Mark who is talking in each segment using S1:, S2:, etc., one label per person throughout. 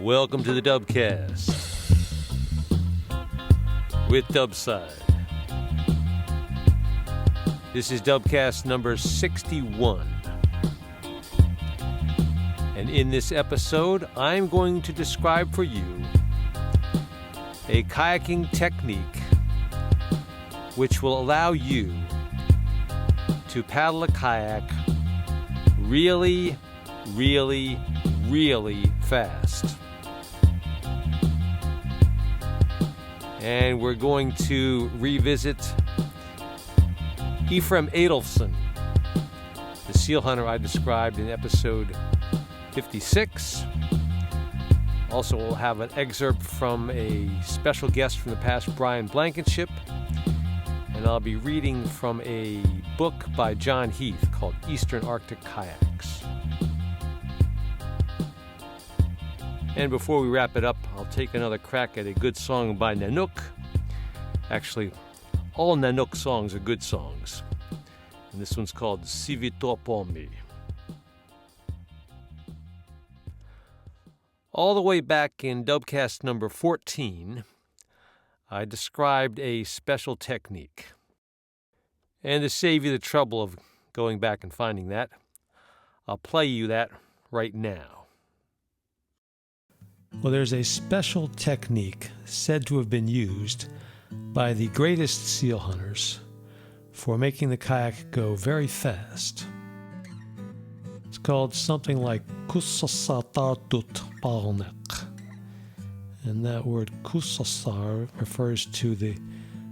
S1: Welcome to the Dubcast with Dubside. This is Dubcast number 61. And in this episode, I'm going to describe for you a kayaking technique which will allow you to paddle a kayak really, really, really fast. And we're going to revisit Efraim Adolfsen, the seal hunter I described in episode 56. Also, we'll have an excerpt from a special guest from the past, Brian Blankenship. And I'll be reading from a book by John Heath called Eastern Arctic Kayaks. And before we wrap it up, I'll take another crack at a good song by Nanook. Actually, all Nanook songs are good songs. And this one's called Sivittorpormi. All the way back in Dubcast number 14, I described a special technique. And to save you the trouble of going back and finding that, I'll play you that right now. Well, there's a special technique said to have been used by the greatest seal hunters for making the kayak go very fast. It's called something like KUSSARSARLUNI PAARNEQ. And that word KUSSARSAR refers to the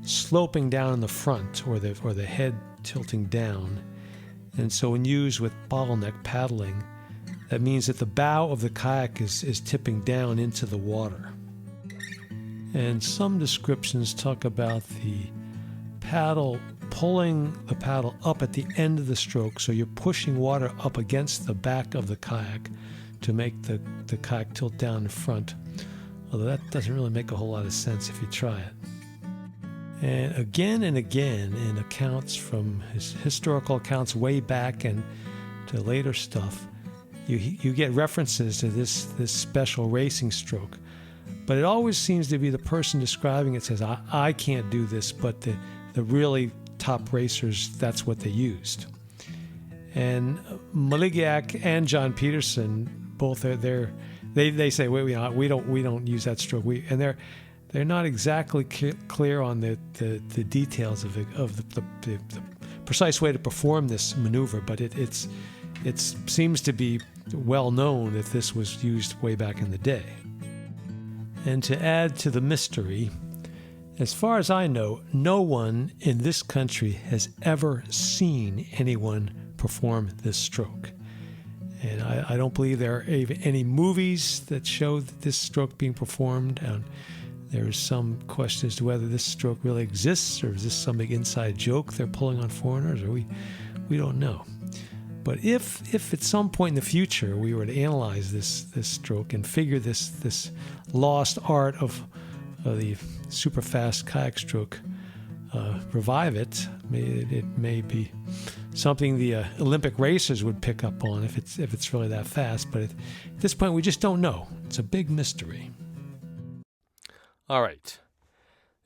S1: sloping down in the front or the head tilting down. And so when used with paarneq paddling, that means that the bow of the kayak is tipping down into the water. And some descriptions talk about the paddle pulling the paddle up at the end of the stroke, so you're pushing water up against the back of the kayak to make the kayak tilt down in front. Although that doesn't really make a whole lot of sense if you try it. And again in accounts from historical accounts way back and to later stuff, you get references to this special racing stroke. But it always seems to be the person describing it says, I can't do this, but the really top racers, that's what they used. And Maligiak and John Peterson, both they say, wait, we don't use that stroke. They're not exactly clear on the details of the precise way to perform this maneuver, but it seems to be well known that this was used way back in the day. And to add to the mystery, as far as I know, no one in this country has ever seen anyone perform this stroke. And I don't believe there are any movies that show this stroke being performed. And there is some question as to whether this stroke really exists, or is this some big inside joke they're pulling on foreigners, or we don't know. But if at some point in the future we were to analyze this stroke and figure this lost art of the superfast kayak stroke, revive it may be something the Olympic racers would pick up on if it's really that fast. But at this point, we just don't know. It's a big mystery. All right.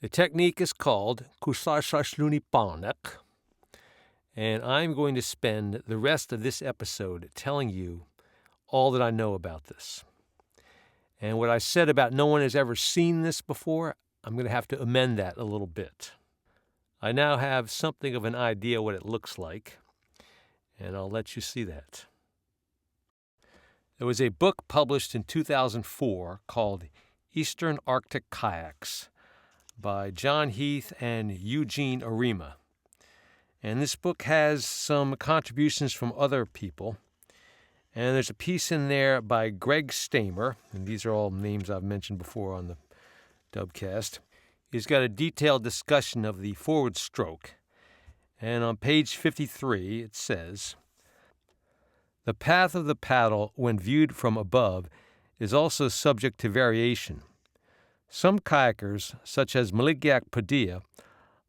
S1: The technique is called KUSSARSARLUNI PAARNEQ. And I'm going to spend the rest of this episode telling you all that I know about this. And what I said about no one has ever seen this before, I'm going to have to amend that a little bit. I now have something of an idea what it looks like, and I'll let you see that. There was a book published in 2004 called Eastern Arctic Kayaks by John Heath and Eugene Arima. And this book has some contributions from other people. And there's a piece in there by Greg Stamer, and these are all names I've mentioned before on the Dubcast. He's got a detailed discussion of the forward stroke. And on page 53, it says, "The path of the paddle, when viewed from above, is also subject to variation. Some kayakers, such as Maligiak Padilla,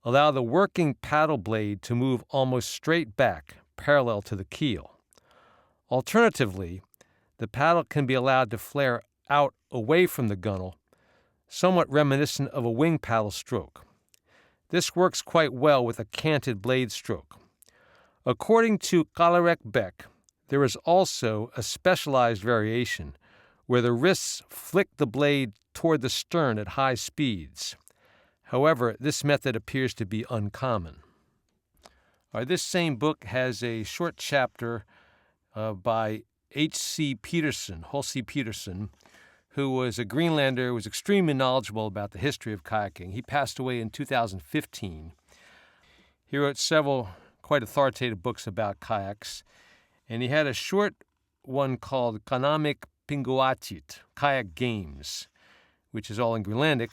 S1: allow the working paddle blade to move almost straight back, parallel to the keel. Alternatively, the paddle can be allowed to flare out away from the gunnel, somewhat reminiscent of a wing paddle stroke. This works quite well with a canted blade stroke. According to Beck, there is also a specialized variation where the wrists flick the blade toward the stern at high speeds. However, this method appears to be uncommon. This same book has a short chapter by H.C. Peterson, Holsey Peterson, who was a Greenlander, was extremely knowledgeable about the history of kayaking. He passed away in 2015. He wrote several quite authoritative books about kayaks, and he had a short one called Qinngorpaatit, Kayak Games, which is all in Greenlandic,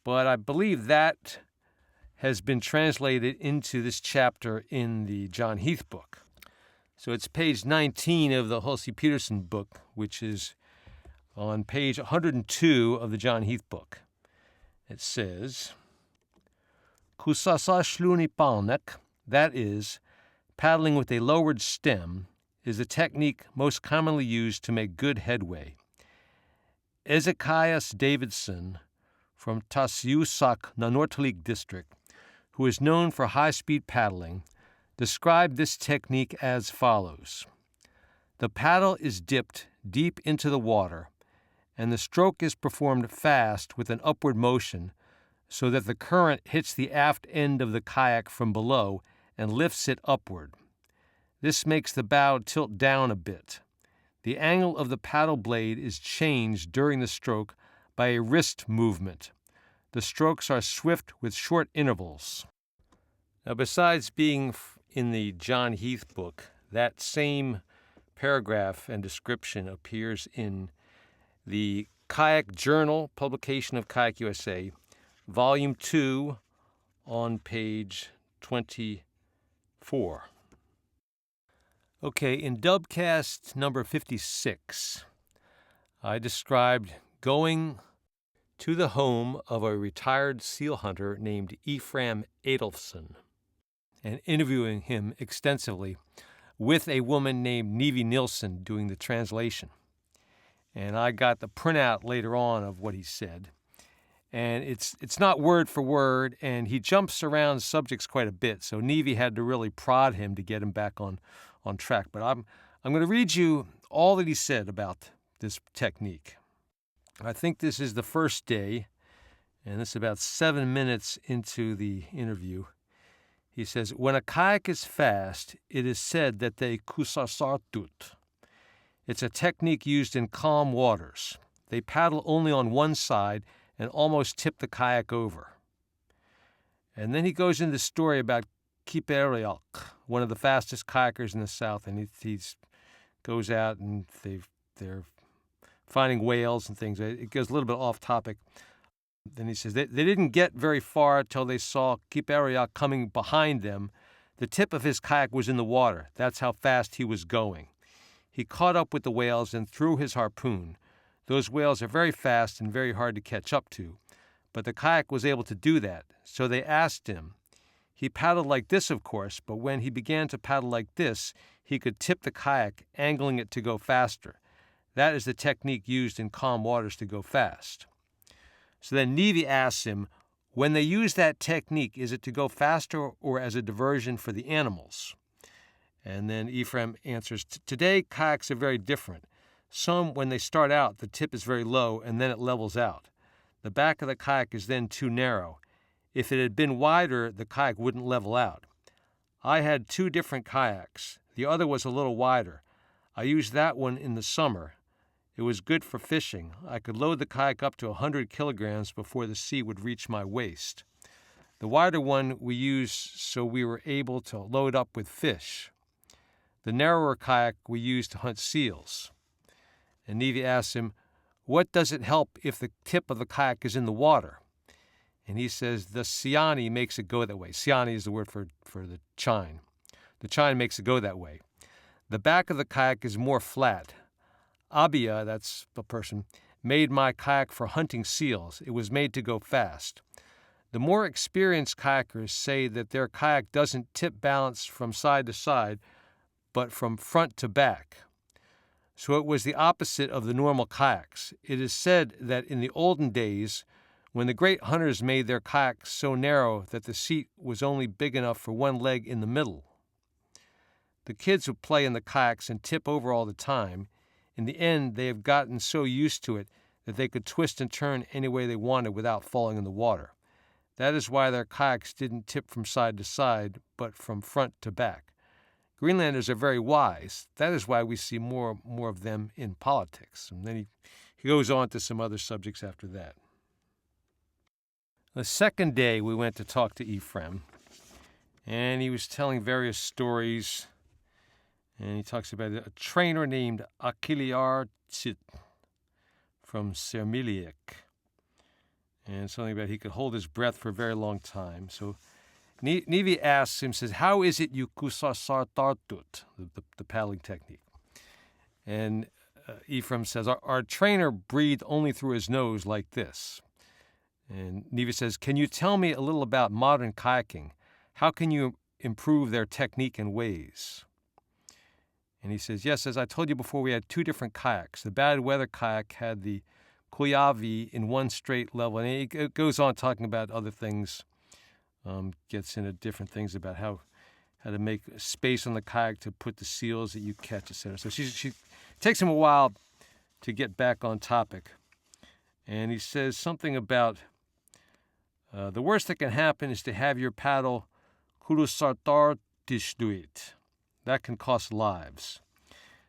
S1: but I believe that has been translated into this chapter in the John Heath book. So it's page 19 of the Holsey Peterson book, which is on page 102 of the John Heath book. It says, KUSSARSARLUNI PAARNEQ, that is, paddling with a lowered stem, is the technique most commonly used to make good headway. Ezekias Davidson from Tasiusak Nanortalik district, who is known for high-speed paddling, described this technique as follows. The paddle is dipped deep into the water, and the stroke is performed fast with an upward motion so that the current hits the aft end of the kayak from below and lifts it upward. This makes the bow tilt down a bit. The angle of the paddle blade is changed during the stroke by a wrist movement. The strokes are swift with short intervals. Now, besides being in the John Heath book, that same paragraph and description appears in the Kayak Journal, publication of Kayak USA, Volume 2, on page 24. Okay, in Dubcast number 56, I described going to the home of a retired seal hunter named Efraim Adolfsen and interviewing him extensively with a woman named Nevi Nilsson doing the translation. And I got the printout later on of what he said. And it's not word for word, and he jumps around subjects quite a bit, so Nevi had to really prod him to get him back on track. But I'm going to read you all that he said about this technique. I think this is the first day, and this is about 7 minutes into the interview. He says, when a kayak is fast, it is said that they KUSSARSARLUNI. It's a technique used in calm waters. They paddle only on one side and almost tip the kayak over. And then he goes into the story about Qinngorpaatit, one of the fastest kayakers in the South, and he goes out and they're finding whales and things. It goes a little bit off topic. Then he says they didn't get very far till they saw Qinngorpaatit coming behind them. The tip of his kayak was in the water. That's how fast he was going. He caught up with the whales and threw his harpoon. Those whales are very fast and very hard to catch up to, but the kayak was able to do that, so they asked him. He paddled like this, of course, but when he began to paddle like this, he could tip the kayak, angling it to go faster. That is the technique used in calm waters to go fast. So then Nevi asks him, when they use that technique, is it to go faster or as a diversion for the animals? And then Ephraim answers, today kayaks are very different. Some, when they start out, the tip is very low and then it levels out. The back of the kayak is then too narrow. If it had been wider, the kayak wouldn't level out. I had 2 different kayaks. The other was a little wider. I used that one in the summer. It was good for fishing. I could load the kayak up to 100 kilograms before the sea would reach my waist. The wider one we used so we were able to load up with fish. The narrower kayak we used to hunt seals. And Nevi asks him, what does it help if the tip of the kayak is in the water? And he says, the siani makes it go that way. Siani is the word for the chine. The chine makes it go that way. The back of the kayak is more flat. Abia, that's the person, made my kayak for hunting seals. It was made to go fast. The more experienced kayakers say that their kayak doesn't tip balance from side to side, but from front to back. So it was the opposite of the normal kayaks. It is said that in the olden days, when the great hunters made their kayaks so narrow that the seat was only big enough for one leg in the middle, the kids would play in the kayaks and tip over all the time. In the end, they have gotten so used to it that they could twist and turn any way they wanted without falling in the water. That is why their kayaks didn't tip from side to side, but from front to back. Greenlanders are very wise. That is why we see more of them in politics. And then he goes on to some other subjects after that. The second day we went to talk to Efraim, and he was telling various stories, and he talks about a trainer named Qinngorpaatit from Sermiliek, and something about he could hold his breath for a very long time. So Nivi asks him, says, how is it you KUSSARSARLUNI, the paddling technique? And Efraim says, our trainer breathed only through his nose like this. And Nivi says, can you tell me a little about modern kayaking? How can you improve their technique and ways? And he says, yes, as I told you before, we had two different kayaks. The bad weather kayak had the kuyavi in one straight level. And it goes on talking about other things, gets into different things about how to make space on the kayak to put the seals that you catch, etc. So she takes him a while to get back on topic. And he says something about the worst that can happen is to have your paddle KUSSARSARLUNI. That can cost lives.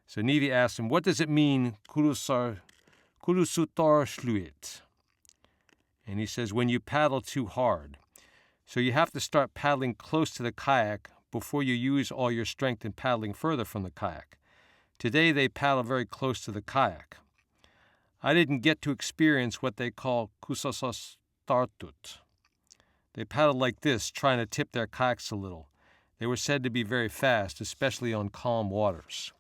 S1: So Nivi asks him, what does it mean, KUSSARSARLUNI? And he says, when you paddle too hard. So you have to start paddling close to the kayak before you use all your strength in paddling further from the kayak. Today they paddle very close to the kayak. I didn't get to experience what they call KUSSARSARLUNI. They paddled like this, trying to tip their kayaks a little. They were said to be very fast, especially on calm waters.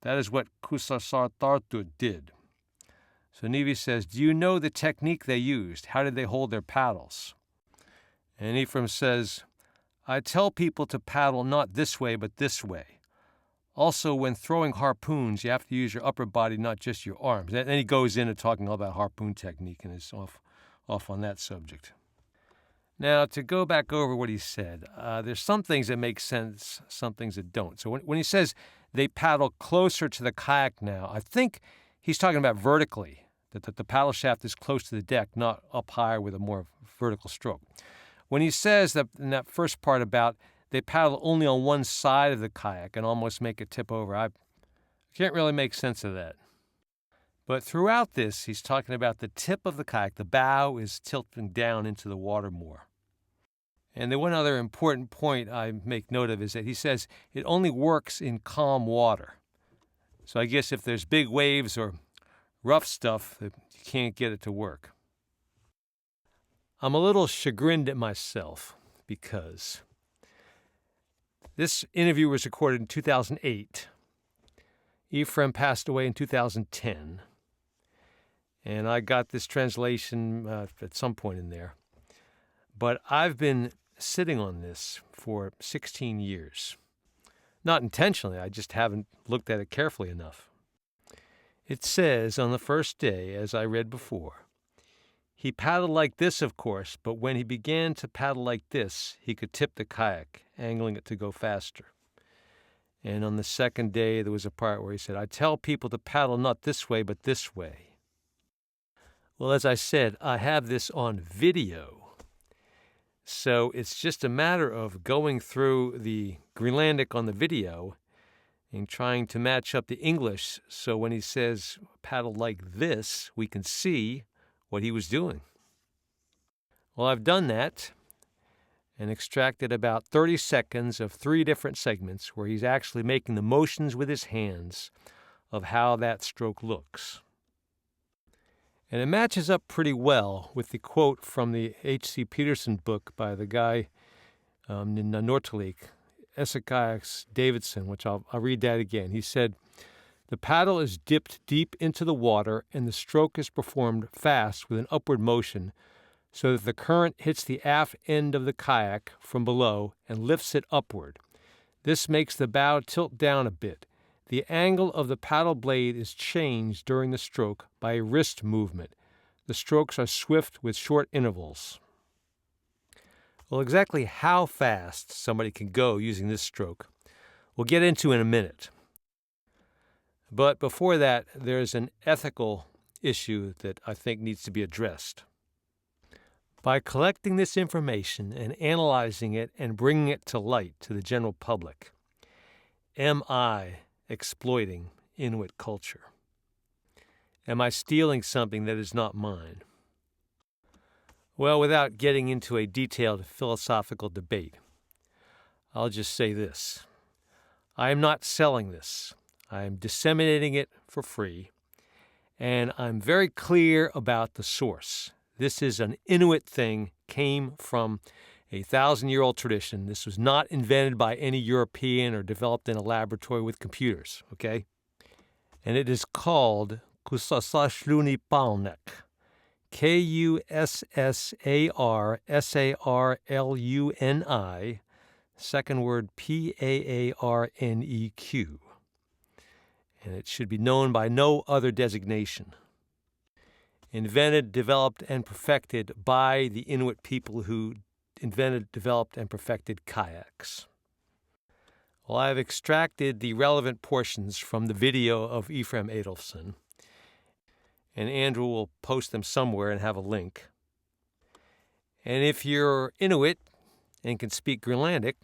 S1: That is what KUSSARSARLUNI did. So Nivi says, do you know the technique they used? How did they hold their paddles? And Efraim says, I tell people to paddle not this way, but this way. Also, when throwing harpoons, you have to use your upper body, not just your arms. And then he goes into talking all about harpoon technique and is off on that subject. Now, to go back over what he said, there's some things that make sense, some things that don't. So when he says they paddle closer to the kayak now, I think he's talking about vertically, that the paddle shaft is close to the deck, not up higher with a more vertical stroke. When he says that in that first part about they paddle only on one side of the kayak and almost make it tip over, I can't really make sense of that. But throughout this, he's talking about the tip of the kayak. The bow is tilting down into the water more. And the one other important point I make note of is that he says it only works in calm water. So I guess if there's big waves or rough stuff, you can't get it to work. I'm a little chagrined at myself because this interview was recorded in 2008. Efraim passed away in 2010. And I got this translation at some point in there. But I've been sitting on this for 16 years. Not intentionally, I just haven't looked at it carefully enough. It says on the first day, as I read before, he paddled like this, of course, but when he began to paddle like this, he could tip the kayak, angling it to go faster. And on the second day, there was a part where he said, I tell people to paddle not this way, but this way. Well, as I said, I have this on video. So it's just a matter of going through the Greenlandic on the video and trying to match up the English so when he says paddle like this, we can see what he was doing. Well, I've done that and extracted about 30 seconds of 3 different segments where he's actually making the motions with his hands of how that stroke looks. And it matches up pretty well with the quote from the H.C. Peterson book by the guy in Nanook, Esaias Davidson, which I'll read that again. He said, the paddle is dipped deep into the water and the stroke is performed fast with an upward motion so that the current hits the aft end of the kayak from below and lifts it upward. This makes the bow tilt down a bit. the angle of the paddle blade is changed during the stroke by a wrist movement. The strokes are swift with short intervals. Well, exactly how fast somebody can go using this stroke, we'll get into in a minute. But before that, there's an ethical issue that I think needs to be addressed. By collecting this information and analyzing it and bringing it to light to the general public, am I exploiting Inuit culture? Am I stealing something that is not mine? Well, without getting into a detailed philosophical debate, I'll just say this. I am not selling this. I am disseminating it for free, and I'm very clear about the source. This is an Inuit thing, came from a 1,000-year-old tradition. This was not invented by any European or developed in a laboratory with computers, okay? And it is called KUSSARSARLUNI PAARNEQ. KUSSARSARLUNI, second word PAARNEQ. And it should be known by no other designation. Invented, developed, and perfected by the Inuit people who invented, developed, and perfected kayaks. Well, I've extracted the relevant portions from the video of Efraim Adolfsen, and Andrew will post them somewhere and have a link. And if you're Inuit and can speak Greenlandic,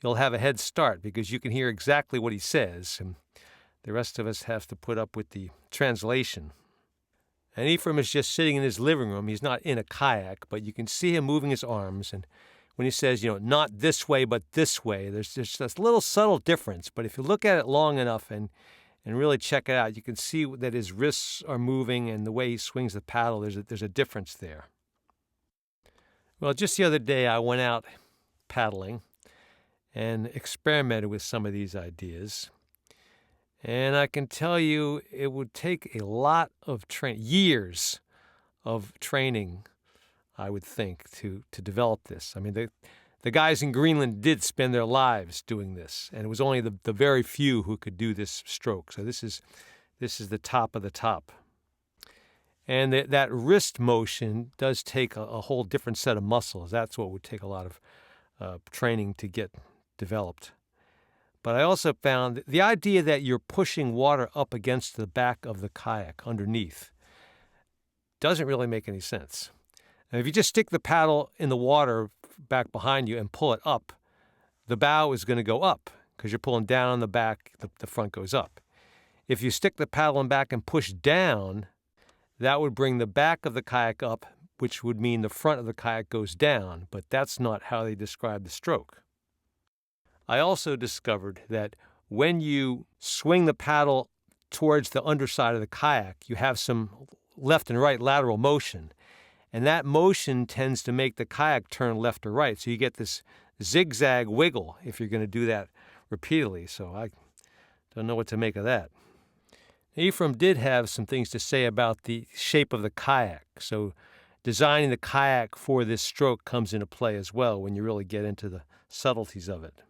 S1: you'll have a head start because you can hear exactly what he says, and the rest of us have to put up with the translation. And Ephraim is just sitting in his living room. He's not in a kayak, but you can see him moving his arms. And when he says, not this way, but this way, there's just this little subtle difference. But if you look at it long enough and really check it out, you can see that his wrists are moving and the way he swings the paddle, there's a difference there. Well, just the other day, I went out paddling and experimented with some of these ideas. And I can tell you it would take a lot of years of training, I would think, to develop this. I mean, the guys in Greenland did spend their lives doing this, and it was only the very few who could do this stroke. So this is the top of the top. And that wrist motion does take a whole different set of muscles. That's what would take a lot of training to get developed. But I also found the idea that you're pushing water up against the back of the kayak underneath doesn't really make any sense. And if you just stick the paddle in the water back behind you and pull it up, the bow is going to go up because you're pulling down on the back, the front goes up. If you stick the paddle in back and push down, that would bring the back of the kayak up, which would mean the front of the kayak goes down, but that's not how they describe the stroke. I also discovered that when you swing the paddle towards the underside of the kayak, you have some left and right lateral motion. And that motion tends to make the kayak turn left or right. So you get this zigzag wiggle if you're going to do that repeatedly. So I don't know what to make of that. Ephraim did have some things to say about the shape of the kayak. So designing the kayak for this stroke comes into play as well when you really get into the subtleties of it.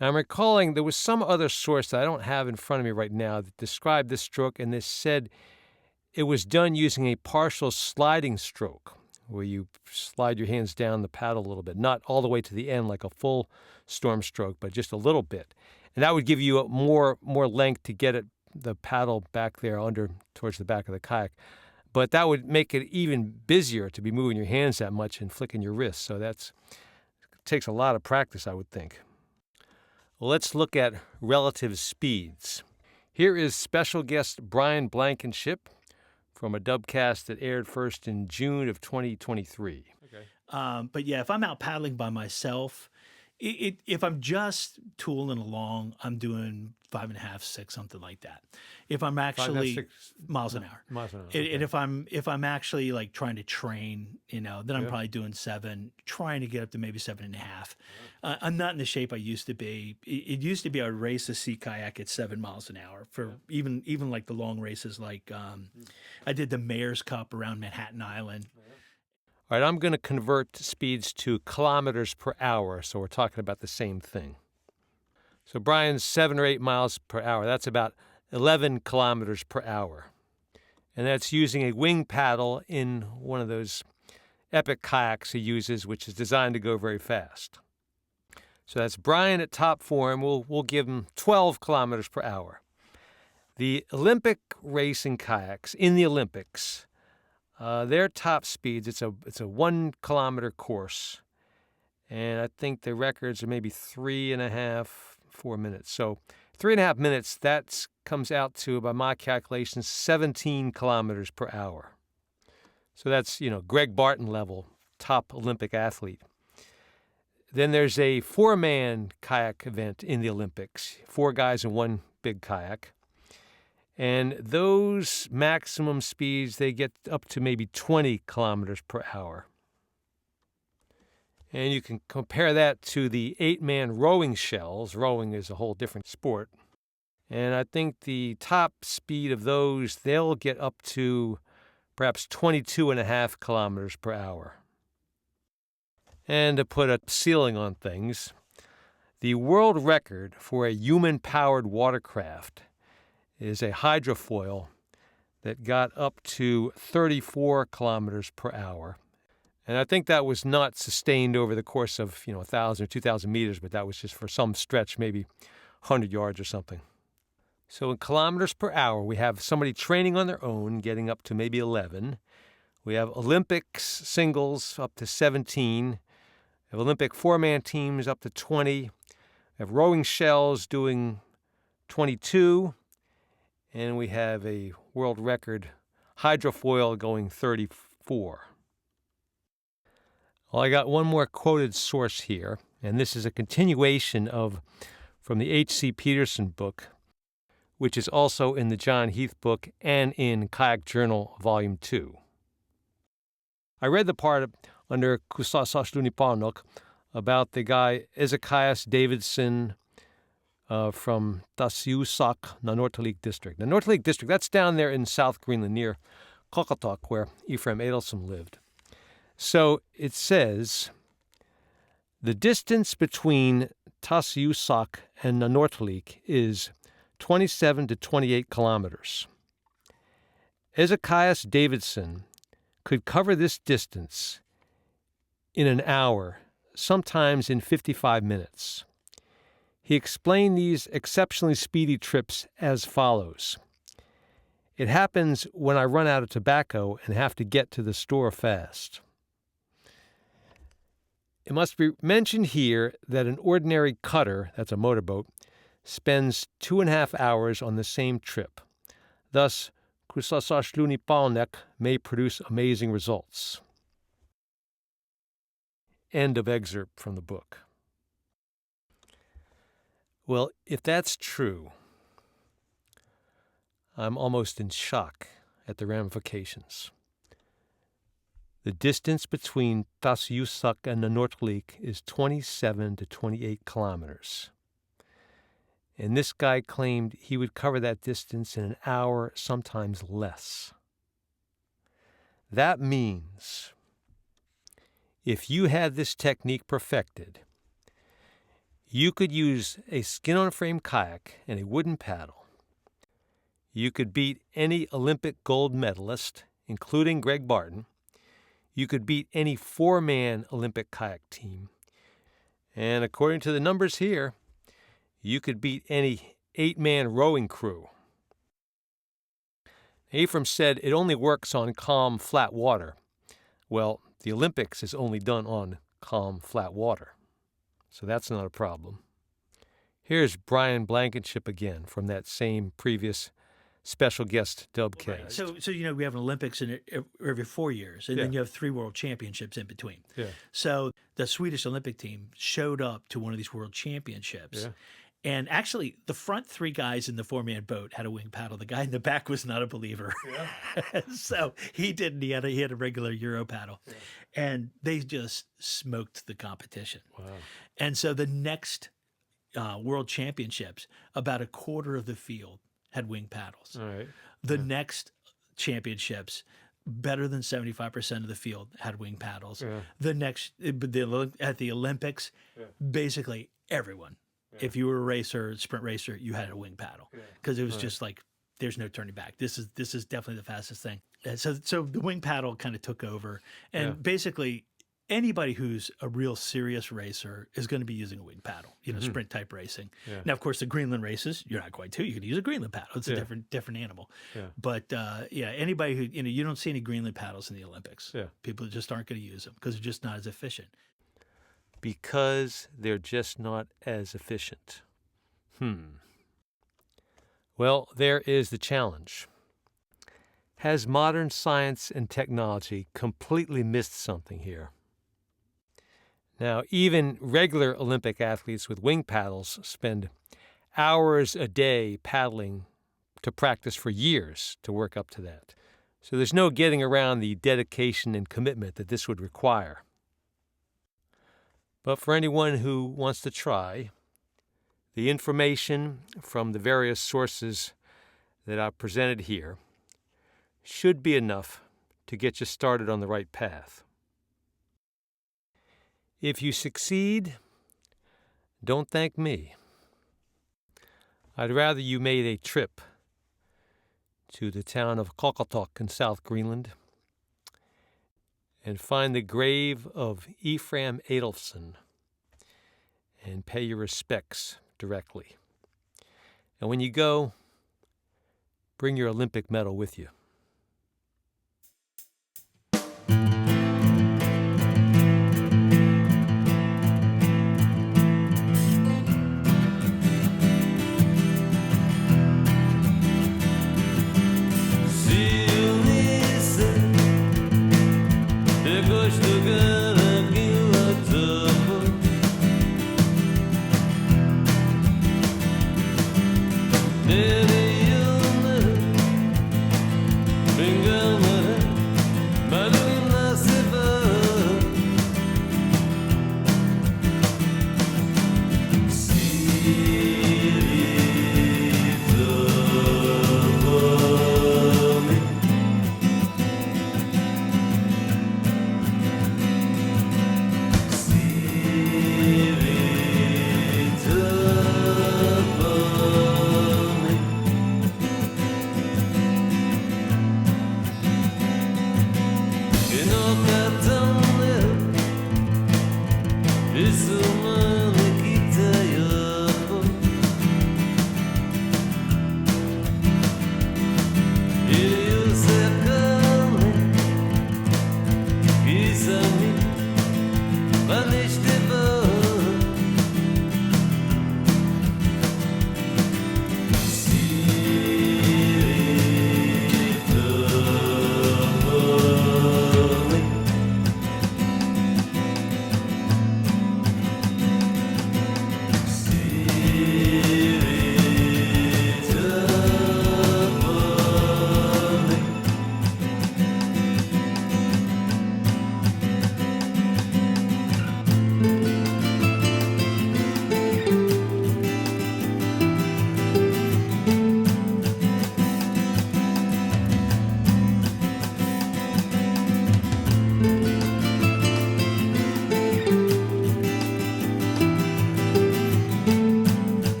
S1: Now, I'm recalling there was some other source that I don't have in front of me right now that described this stroke, and they said it was done using a partial sliding stroke, where you slide your hands down the paddle a little bit, not all the way to the end like a full storm stroke, but just a little bit. And that would give you more length to get the paddle back there under towards the back of the kayak. But that would make it even busier to be moving your hands that much and flicking your wrists. So it takes a lot of practice, I would think. Well, let's look at relative speeds. Here is special guest Brian Blankenship from a Dubcast that aired first in June of 2023. Okay.
S2: But yeah, if I'm out paddling by myself, if I'm just tooling along, I'm doing 5.5, 6, something like that. If I'm actually
S1: 5.5, 6
S2: miles an hour,
S1: okay.
S2: And if I'm actually like trying to train, then I'm probably doing 7, trying to get up to maybe 7.5. I'm not in the shape I used to be. It used to be I would race a sea kayak at 7 miles an hour for even like the long races. Like I did the Mayor's Cup around Manhattan Island.
S1: All right, I'm going to convert speeds to kilometers per hour, so we're talking about the same thing. So Brian's 7 or 8 miles per hour. That's about 11 kilometers per hour. And that's using a wing paddle in one of those epic kayaks he uses, which is designed to go very fast. So that's Brian at top form. We'll give him 12 kilometers per hour. The Olympic racing kayaks in the Olympics, their top speeds, it's a 1 kilometer course. And I think the records are maybe 3.5, 4 minutes. So 3.5 minutes, that comes out to, by my calculations, 17 kilometers per hour. So that's, Greg Barton level, top Olympic athlete. Then there's a 4-man kayak event in the Olympics, 4 guys in one big kayak. And those maximum speeds, they get up to maybe 20 kilometers per hour. And you can compare that to the 8-man rowing shells. Rowing is a whole different sport. And I think the top speed of those, they'll get up to perhaps 22.5 kilometers per hour. And to put a ceiling on things, the world record for a human-powered watercraft is a hydrofoil that got up to 34 kilometers per hour. And I think that was not sustained over the course of, 1,000 or 2,000 meters, but that was just for some stretch, maybe 100 yards or something. So in kilometers per hour, we have somebody training on their own, getting up to maybe 11. We have Olympics singles up to 17. We have Olympic 4-man teams up to 20. We have rowing shells doing 22. And we have a world record hydrofoil going 34. Well, I got one more quoted source here, and this is a continuation from the H.C. Peterson book, which is also in the John Heath book and in Kayak Journal, Volume 2. I read the part under KUSSARSARLUNI PAARNEQ about the guy Ezekias Davidson from Tasiusak, Nanortalik District. Nanortalik District, that's down there in South Greenland near Qaqatuk, where Efraim Adolfsen lived. So it says, the distance between Tasiusak and Nanortalik is 27 to 28 kilometers. Ezekias Davidson could cover this distance in an hour, sometimes in 55 minutes. He explained these exceptionally speedy trips as follows. It happens when I run out of tobacco and have to get to the store fast. It must be mentioned here that an ordinary cutter, that's a motorboat, spends 2.5 hours on the same trip. Thus, KUSSARSARLUNI PAARNEQ may produce amazing results. End of excerpt from the book. Well, if that's true, I'm almost in shock at the ramifications. The distance between Tasiusak and Nanortalik is 27 to 28 kilometers. And this guy claimed he would cover that distance in an hour, sometimes less. That means if you had this technique perfected, you could use a skin-on-frame kayak and a wooden paddle. You could beat any Olympic gold medalist, including Greg Barton. You could beat any 4-man Olympic kayak team. And according to the numbers here, you could beat any 8-man rowing crew. Ephraim said it only works on calm, flat water. Well, the Olympics is only done on calm, flat water. So that's not a problem. Here's Brian Blankenship again from that same previous special guest Dubcast.
S2: Right. So we have an Olympics every 4 years, and then you have 3 world championships in between.
S1: Yeah.
S2: So the Swedish Olympic team showed up to one of these world championships.
S1: Yeah.
S2: And actually, the front 3 guys in the 4-man boat had a wing paddle. The guy in the back was not a believer. Yeah. So he didn't. He had a regular Euro paddle. Yeah. And they just smoked the competition. Wow. And so the next world championships, about a quarter of the field had wing paddles. All right. The next championships, better than 75% of the field had wing paddles. Yeah. At the Olympics, basically everyone If you were a racer, sprint racer, you had a wing paddle because it was just like there's no turning back. This is definitely the fastest thing. And so the wing paddle kind of took over, and basically anybody who's a real serious racer is going to be using a wing paddle, sprint type racing. Yeah. Now, of course, the Greenland races, you're not quite to. You can use a Greenland paddle. It's a different animal. Yeah. But anybody who, you don't see any Greenland paddles in the Olympics. Yeah. People just aren't going to use them because they're just not as efficient.
S1: Because they're just not as efficient. Well, there is the challenge. Has modern science and technology completely missed something here? Now, even regular Olympic athletes with wing paddles spend hours a day paddling to practice for years to work up to that. So there's no getting around the dedication and commitment that this would require. But for anyone who wants to try, the information from the various sources that I've presented here should be enough to get you started on the right path. If you succeed, don't thank me. I'd rather you made a trip to the town of Qaqortoq in South Greenland and find the grave of Efraim Adolfsen and pay your respects directly. And when you go, bring your Olympic medal with you.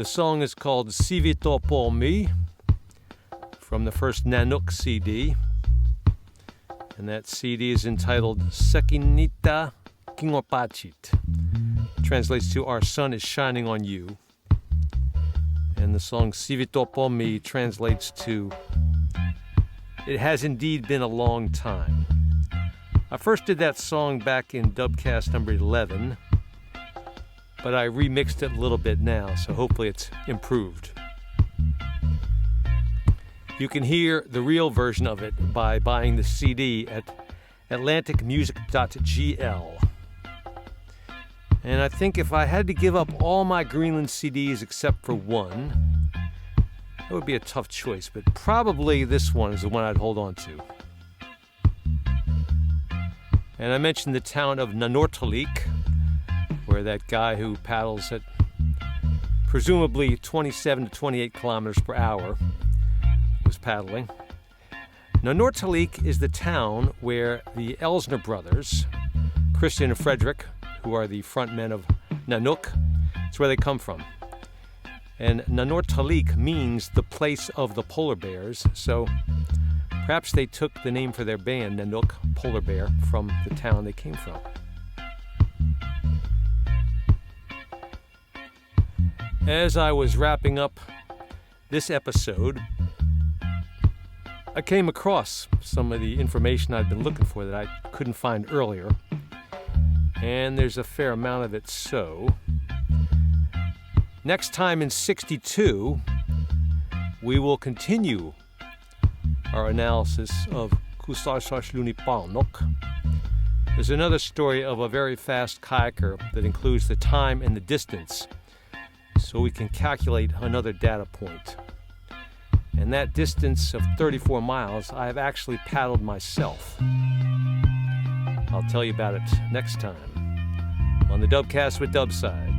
S1: The song is called Sivittorpormi from the first Nanook CD. And that CD is entitled Seinitta Qinngorpaatit. Translates to Our Sun is Shining on You. And the song Sivittorpormi translates to It Has Indeed Been a Long Time. I first did that song back in Dubcast number 11, but I remixed it a little bit now, so hopefully it's improved. You can hear the real version of it by buying the CD at atlanticmusic.gl. And I think if I had to give up all my Greenland CDs except for one, that would be a tough choice, but probably this one is the one I'd hold on to. And I mentioned the town of Nanook, where that guy who paddles at presumably 27 to 28 kilometers per hour was paddling. Nanook is the town where the Elsner brothers, Christian and Frederick, who are the front men of Nanook, it's where they come from. And Nanook means the place of the polar bears, so perhaps they took the name for their band, Nanook, polar bear, from the town they came from. As I was wrapping up this episode, I came across some of the information I'd been looking for that I couldn't find earlier. And there's a fair amount of it, so next time in 62, we will continue our analysis of KUSSARSARLUNI PAARNEQ. There's another story of a very fast kayaker that includes the time and the distance, so we can calculate another data point. And that distance of 34 miles, I have actually paddled myself. I'll tell you about it next time on the Dubcast with Dubside.